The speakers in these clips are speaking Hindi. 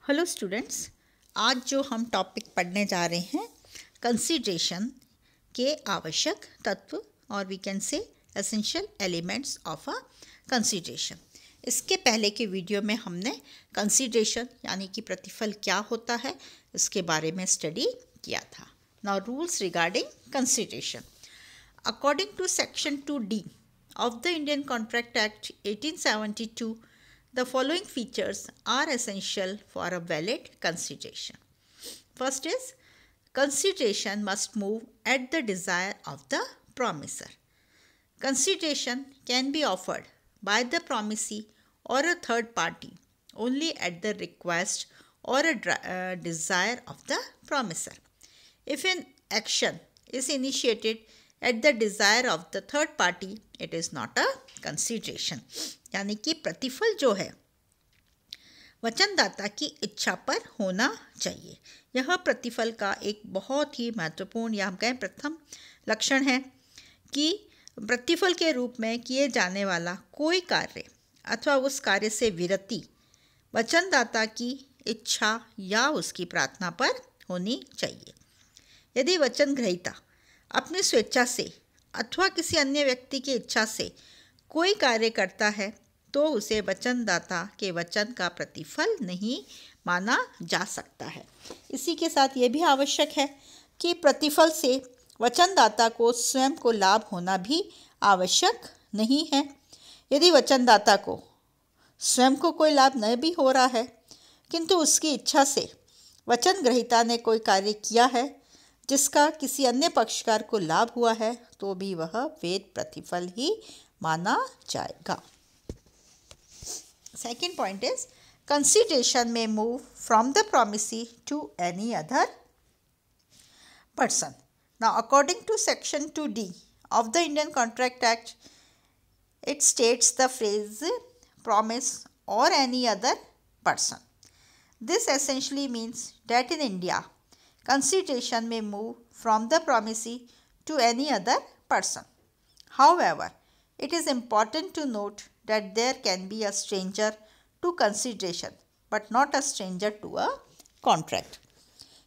हेलो स्टूडेंट्स, आज जो हम टॉपिक पढ़ने जा रहे हैं कंसीडरेशन के आवश्यक तत्व और we can say essential elements of a consideration. इसके पहले के वीडियो में हमने कंसीडरेशन यानी कि प्रतिफल क्या होता है इसके बारे में स्टडी किया था। Now rules regarding consideration. According to section 2D of the Indian Contract Act 1872, the following features are essential for a valid consideration. First is, consideration must move at the desire of the promisor. Consideration can be offered by the promisee or a third party only at the request or a desire of the promisor. If an action is initiated at the desire of the third party, it is not a consideration. यानी कि प्रतिफल जो है वचनदाता की इच्छा पर होना चाहिए। यह प्रतिफल का एक बहुत ही महत्वपूर्ण या हम कहें प्रथम लक्षण है कि प्रतिफल के रूप में किए जाने वाला कोई कार्य अथवा उस कार्य से विरति वचनदाता की इच्छा या उसकी प्रार्थना पर होनी चाहिए। यदि वचन ग्रहीता अपनी स्वेच्छा से अथवा किसी अन्य व्यक्ति की इच्छा से कोई कार्य करता है तो उसे वचनदाता के वचन का प्रतिफल नहीं माना जा सकता है। इसी के साथ ये भी आवश्यक है कि प्रतिफल से वचनदाता को स्वयं को लाभ होना भी आवश्यक नहीं है। यदि वचनदाता को स्वयं को कोई लाभ न भी हो रहा है किंतु उसकी इच्छा से वचन ग्रहीता ने कोई कार्य किया है जिसका किसी अन्य पक्षकार को लाभ हुआ है तो भी वह वेद प्रतिफल ही माना जाएगा। Second point is, consideration may move from the promisee to any other person. Now, according to section 2D of the Indian Contract Act, it states the phrase promise or any other person. This essentially means that in India, consideration may move from the promisee to any other person. However, it is important to note that there can be a stranger to consideration but not a stranger to a contract.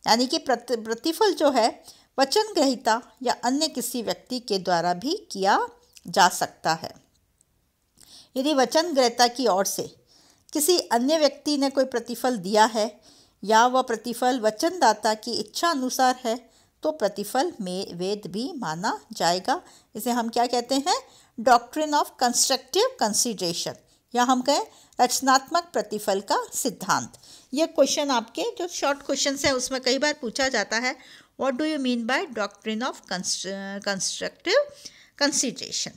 यानी कि प्रतिफल जो है वचन ग्रहीता या अन्य किसी व्यक्ति के द्वारा भी किया जा सकता है। यदि वचन ग्रहीता की ओर से किसी अन्य व्यक्ति ने कोई प्रतिफल दिया है या वह प्रतिफल वचनदाता की इच्छा अनुसार है तो प्रतिफल में वेद भी माना जाएगा। इसे हम क्या कहते हैं? डॉक्ट्रिन ऑफ कंस्ट्रक्टिव कंसीडरेशन या हम कहें रचनात्मक प्रतिफल का सिद्धांत। यह क्वेश्चन आपके जो शॉर्ट क्वेश्चन है उसमें कई बार पूछा जाता है, what do you mean by doctrine of constructive consideration.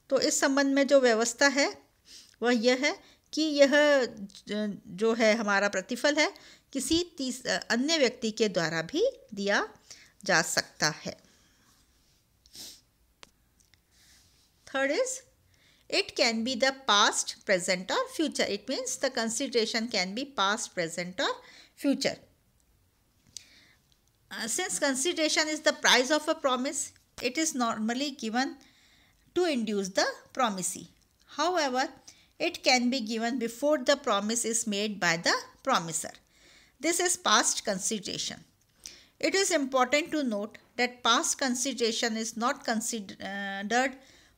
तो इस संबंध में जो व्यवस्था है वह यह है कि यह जो है हमारा प्रतिफल है किसी अन्य व्यक्ति के द्वारा भी दिया जा सकता है। Third is, it can be the past, present or future. It means the consideration can be past, present or future. Since consideration is the price of a promise, it is normally given to induce the promisee. However, it can be given before the promise is made by the promiser. This is past consideration. It is important to note that past consideration is not considered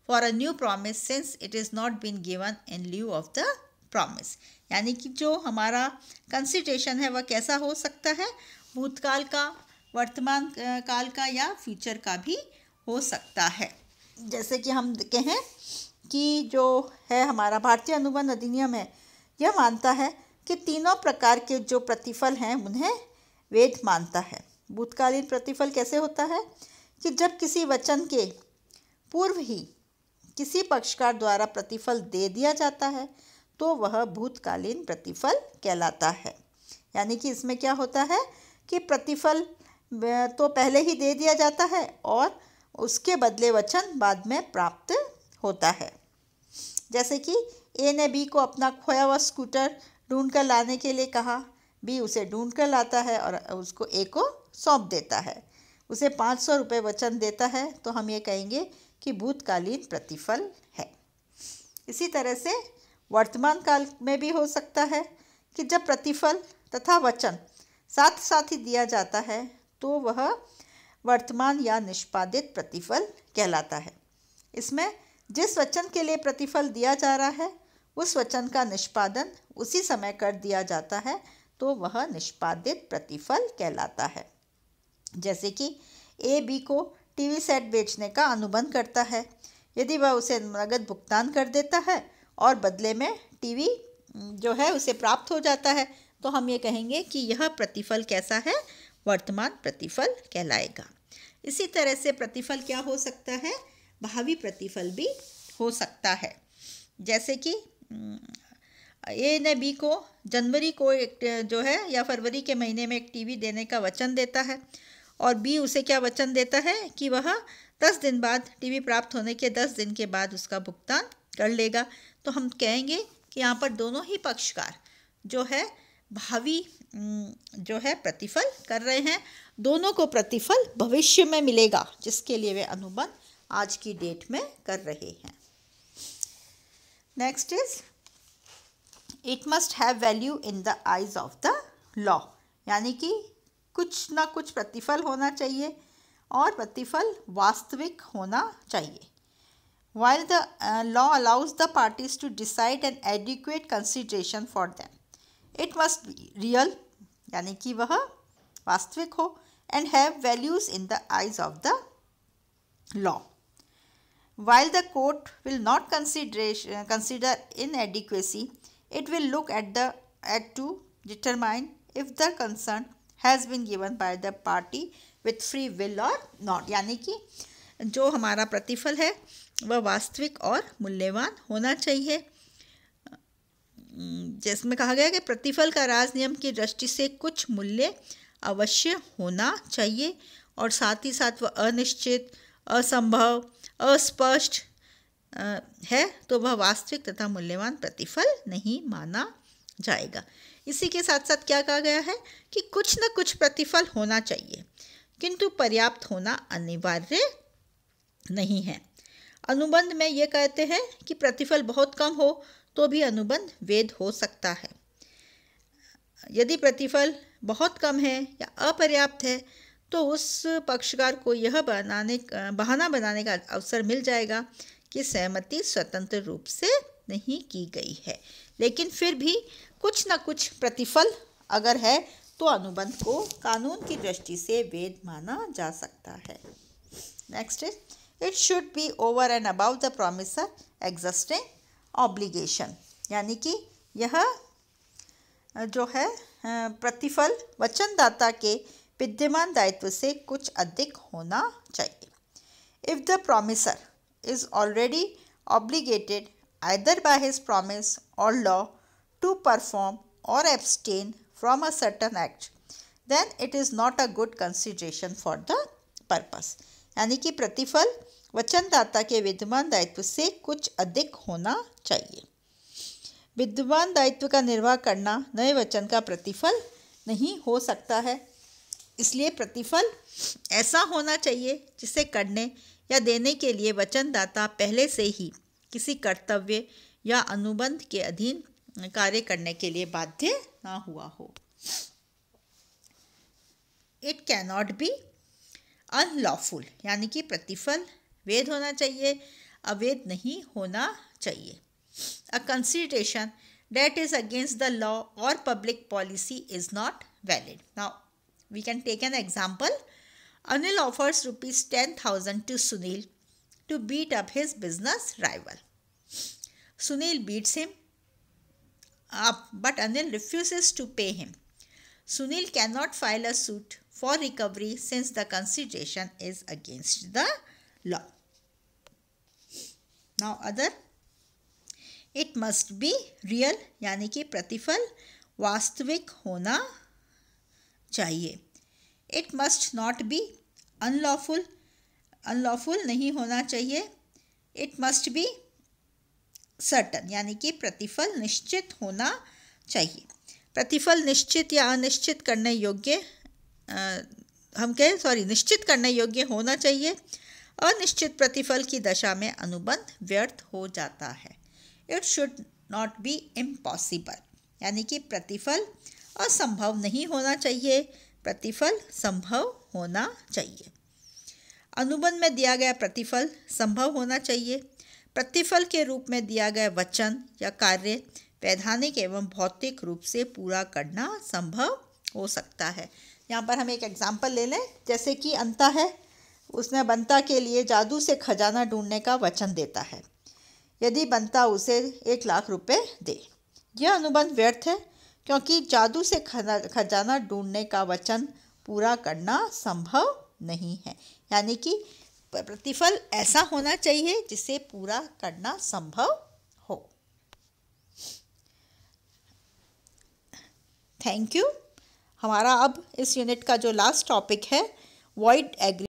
for a new promise since it is not been given in lieu of the promise. यानी कि जो हमारा कंसिडरेशन है वह कैसा हो सकता है? भूतकाल का, वर्तमान काल का या फ्यूचर का भी हो सकता है। जैसे कि हम कहें कि जो है हमारा भारतीय अनुबंध अधिनियम है यह मानता है कि तीनों प्रकार के जो प्रतिफल हैं उन्हें वेद मानता है। भूतकालीन प्रतिफल कैसे होता है कि जब किसी वचन के पूर्व ही किसी पक्षकार द्वारा प्रतिफल दे दिया जाता है तो वह भूतकालीन प्रतिफल कहलाता है। यानी कि इसमें क्या होता है कि प्रतिफल तो पहले ही दे दिया जाता है और उसके बदले वचन बाद में प्राप्त होता है। जैसे कि ए ने बी को अपना खोया हुआ स्कूटर ढूंढ कर लाने के लिए कहा, बी उसे ढूंढ कर लाता है और उसको ए को सौंप देता है, उसे 500 रुपये वचन देता है तो हम ये कहेंगे कि भूतकालीन प्रतिफल है। इसी तरह से वर्तमान काल में भी हो सकता है कि जब प्रतिफल तथा वचन साथ साथ ही दिया जाता है तो वह वर्तमान या निष्पादित प्रतिफल कहलाता है। इसमें जिस वचन के लिए प्रतिफल दिया जा रहा है उस वचन का निष्पादन उसी समय कर दिया जाता है तो वह निष्पादित प्रतिफल कहलाता है। जैसे कि ए बी को टीवी सेट बेचने का अनुबंध करता है। यदि वह उसे नगद भुगतान कर देता है और बदले में टीवी जो है उसे प्राप्त हो जाता है तो हम ये कहेंगे कि यह प्रतिफल कैसा है, वर्तमान प्रतिफल कहलाएगा। इसी तरह से प्रतिफल क्या हो सकता है, भावी प्रतिफल भी हो सकता है। जैसे कि ए ने बी को जनवरी को एक जो है या फरवरी के महीने में एक टीवी देने का वचन देता है और बी उसे क्या वचन देता है कि वह 10 दिन बाद टीवी प्राप्त होने के 10 दिन के बाद उसका भुगतान कर लेगा। तो हम कहेंगे कि यहाँ पर दोनों ही पक्षकार जो है भावी जो है प्रतिफल कर रहे हैं। दोनों को प्रतिफल भविष्य में मिलेगा जिसके लिए वे अनुबंध आज की डेट में कर रहे हैं। Next is it must have value in the eyes of the law, यानी कि कुछ ना कुछ प्रतिफल होना चाहिए और प्रतिफल वास्तविक होना चाहिए। While the law allows the parties to decide an adequate consideration for them, it must be real, यानी कि वह वास्तविक हो, and have values in the eyes of the law. While the court will not consider inadequacy, it will look at to determine if the consent has been given by the party with free will or not, यानी कि जो हमारा प्रतिफल है वह वास्तविक और मूल्यवान होना चाहिए। जिसमें कहा गया कि प्रतिफल का राज नियम की दृष्टि से कुछ मूल्य अवश्य होना चाहिए और साथ ही साथ वह अनिश्चित, असंभव, अस्पष्ट है तो वह वास्तविक तथा मूल्यवान प्रतिफल नहीं माना जाएगा। इसी के साथ साथ क्या कहा गया है कि कुछ न कुछ प्रतिफल होना चाहिए किंतु पर्याप्त होना अनिवार्य नहीं है। अनुबंध में ये कहते हैं कि प्रतिफल बहुत कम हो तो भी अनुबंध वैध हो सकता है। यदि प्रतिफल बहुत कम है या अपर्याप्त है तो उस पक्षकार को यह बहाना बनाने का अवसर मिल जाएगा कि सहमति स्वतंत्र रूप से नहीं की गई है, लेकिन फिर भी कुछ न कुछ प्रतिफल अगर है तो अनुबंध को कानून की दृष्टि से वैध माना जा सकता है। Next is it should be over and about the promisor existing obligation, यानी कि यह जो है प्रतिफल वचनदाता के विद्यमान दायित्व से अधिक अधिक होना चाहिए। If the promisor is already obligated either by his promise or law to perform or abstain from a certain act, then it is not a good consideration for the purpose, यानी कि प्रतिफल वचनदाता के विद्यमान दायित्व से कुछ अधिक होना चाहिए। विद्यमान दायित्व का निर्वाह करना नए वचन का प्रतिफल नहीं हो सकता है, इसलिए प्रतिफल ऐसा होना चाहिए जिसे करने या देने के लिए वचनदाता पहले से ही किसी कर्तव्य या अनुबंध के अधीन कार्य करने के लिए बाध्य ना हुआ हो। It can not be unlawful, यानी कि प्रतिफल वैध होना चाहिए, अवैध नहीं होना चाहिए। A consideration that is against the law और public policy is not valid. Now we can take an example. Anil offers ₹10,000 to Sunil to beat up his business rival. Sunil beats him up, but Anil refuses to pay him. Sunil cannot file a suit for recovery since the consideration is against the law. Now other, it must be real, यानी कि प्रतिफल वास्तविक होना चाहिए। It must not be unlawful, unlawful नहीं होना चाहिए। इट मस्ट बी सर्टन, यानी कि प्रतिफल निश्चित होना चाहिए। प्रतिफल निश्चित या अनिश्चित करने योग्य निश्चित करने योग्य होना चाहिए। अनिश्चित प्रतिफल की दशा में अनुबंध व्यर्थ हो जाता है। It should not be impossible, यानी कि प्रतिफल असंभव नहीं होना चाहिए, प्रतिफल संभव होना चाहिए। अनुबंध में दिया गया प्रतिफल संभव होना चाहिए। प्रतिफल के रूप में दिया गया वचन या कार्य वैधानिक एवं भौतिक रूप से पूरा करना संभव हो सकता है। यहाँ पर हम एक एग्जाम्पल ले लें, जैसे कि अंता है, उसने बंता के लिए जादू से खजाना ढूंढने का वचन देता है यदि बंता उसे 1 लाख रुपए दे। यह अनुबंध व्यर्थ है क्योंकि जादू से खजाना ढूंढने का वचन पूरा करना संभव नहीं है, यानी कि प्रतिफल ऐसा होना चाहिए जिसे पूरा करना संभव हो। Thank you. हमारा अब इस यूनिट का जो लास्ट टॉपिक है वॉइड एग्री